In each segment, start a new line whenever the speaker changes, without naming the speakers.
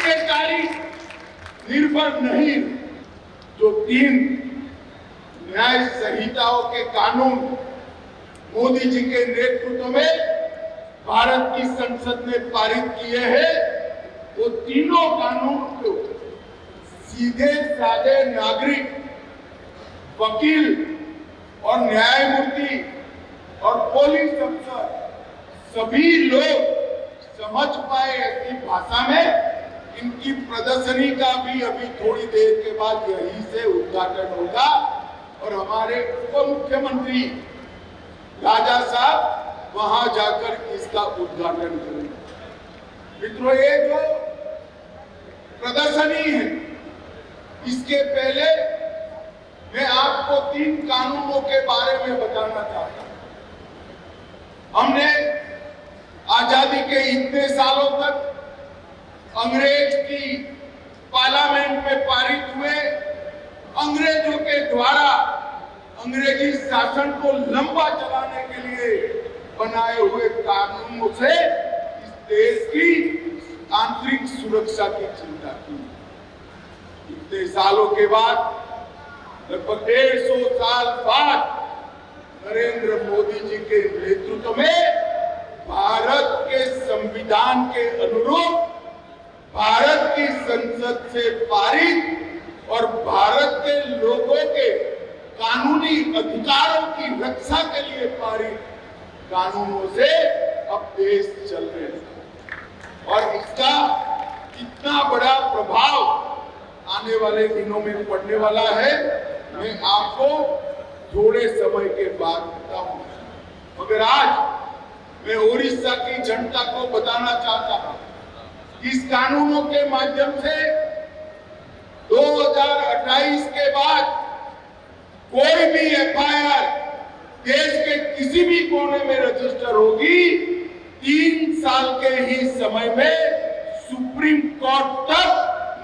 पे तारीख निर्भर नहीं। जो 3 न्याय संहिताओं के कानून मोदी जी के नेतृत्व में भारत की संसद ने पारित किए हैं, वो तीनों कानून को सीधे साधे नागरिक, वकील और न्यायमूर्ति और पुलिस अफसर सभी लोग समझ पाए ऐसी भाषा में इनकी प्रदर्शनी का भी अभी थोड़ी देर के बाद यहीं से उद्घाटन होगा और हमारे उप मुख्यमंत्री राजा साहब वहां जाकर इसका उद्घाटन करेंगे। मित्रों, ये जो प्रदर्शनी है, इसके पहले मैं आपको 3 कानूनों के बारे में बताना चाहता हूं। हमने आजादी के इतने सालों तक अंग्रेज की पार्लियामेंट में पारित हुए अंग्रेजों के द्वारा अंग्रेजी शासन को लंबा चलाने के लिए बनाए हुए कानूनों से इस देश की आंतरिक सुरक्षा की चिंता की। इतने सालों के बाद, लगभग 150 साल बाद नरेंद्र मोदी जी के नेतृत्व में भारत के संविधान के अनुरूप भारत की संसद से पारित और भारत के लोगों के कानूनी अधिकारों की रक्षा के लिए पारित कानूनों से अब देश चल रहे हैं और इसका कितना बड़ा प्रभाव आने वाले दिनों में पड़ने वाला है, मैं आपको थोड़े समय के बाद बताऊंगा। मगर आज मैं उड़ीसा की जनता को बताना चाहता हूं, इस कानूनों के माध्यम से 2028 के बाद कोई भी एफआईआर देश के किसी भी कोने में रजिस्टर होगी, 3 साल के ही समय में सुप्रीम कोर्ट तक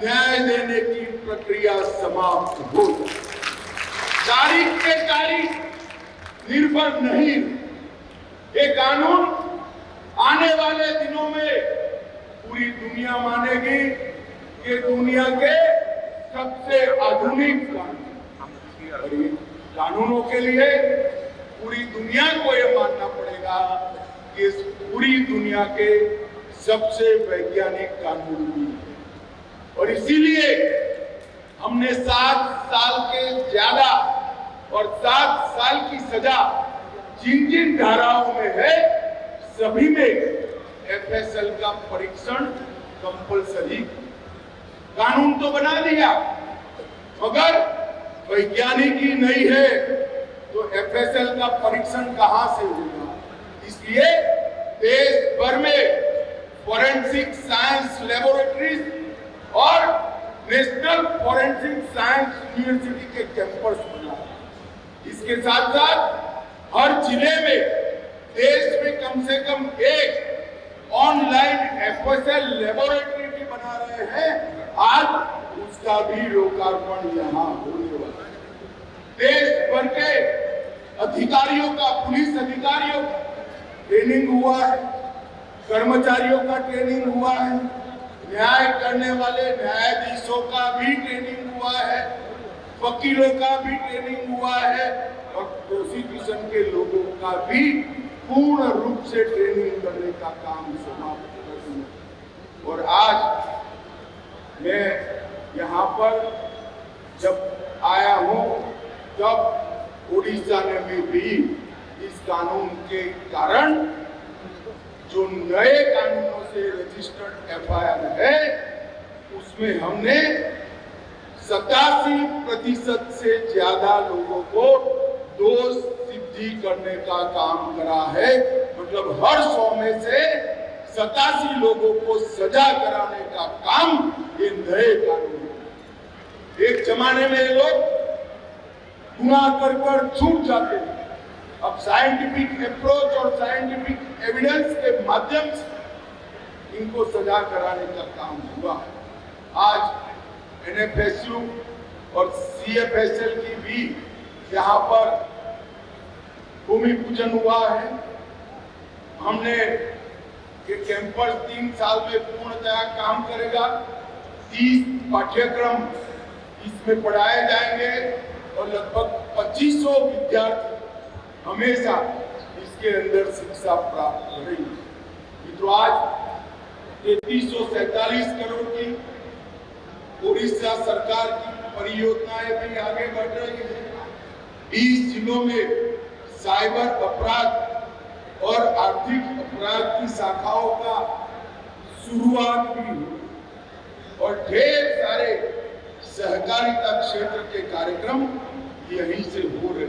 न्याय देने की प्रक्रिया समाप्त हो। तारीख पे तारीख निर्भर नहीं। ये कानून आने वाले दिनों में पूरी दुनिया मानेगी कि दुनिया के सबसे आधुनिक कानून। और ये कानूनों के लिए पूरी दुनिया को ये मानना पड़ेगा कि इस पूरी दुनिया के सबसे वैज्ञानिक कानून भी है। और इसीलिए हमने 7 साल के ज्यादा और 7 साल की सजा जिन जिन धाराओं में है, सभी में एफएसएल का परीक्षण कंपलसरी कानून तो बना दिया, मगर वैज्ञानिकी नहीं है तो एफएसएल का परीक्षण कहां से होगा। इसलिए देश भर में फॉरेंसिक साइंस लेबोरेटरीज और नेशनल फॉरेंसिक साइंस यूनिवर्सिटी के कैंपस बना। इसके साथ साथ हर जिले में देश में कम से कम एक ऑनलाइन एफएसएल लेबोरेटरी भी बना रहे हैं। आज उसका भी लोकार्पण यहाँ होने वाला है। देश भर के अधिकारियों का, पुलिस अधिकारियों का ट्रेनिंग हुआ है, कर्मचारियों का ट्रेनिंग हुआ है, न्याय करने वाले न्यायाधीशों का भी ट्रेनिंग हुआ है, वकीलों का भी ट्रेनिंग हुआ है और प्रोसिक्यूशन के लोगों का भी पूर्ण रूप से ट्रेनिंग करने का काम समाप्त कर दिया। और आज मैं यहाँ पर जब आया हूँ, तब उड़ीसा ने भी इस कानून के कारण जो नए कानूनों से रजिस्टर्ड एफआईआर है, उसमें हमने 87% से ज्यादा लोगों को दोष सिद्धि करने का काम करा है। मतलब हर 100 में से 87 लोगों को सजा कराने का काम ये नए कानून है। एक जमाने में लोग गुनाह कर छूट जाते थे, अब साइंटिफिक अप्रोच और साइंटिफिक एविडेंस के माध्यम से इनको सजा कराने का काम हुआ। आज एनएफएसयू और सीएफएसएल की भी यहाँ पर भूमि पूजन हुआ है। हमने ये कैंपस 3 साल में पूर्णतया काम करेगा 30 पाठ्यक्रम इसमें पढ़ाए जाएंगे और लगभग 2500 विद्यार्थी हमेशा इसके अंदर शिक्षा प्राप्त करेंगे। तो आज 3347 करोड़ की उड़ीसा सरकार की परियोजनाएं भी आगे बढ़ रही है। 20 जिलों में साइबर अपराध और आर्थिक अपराध की शाखाओं का शुरुआत भी हुई और ढेर सारे सहकारिता क्षेत्र के कार्यक्रम यहीं से हो रहे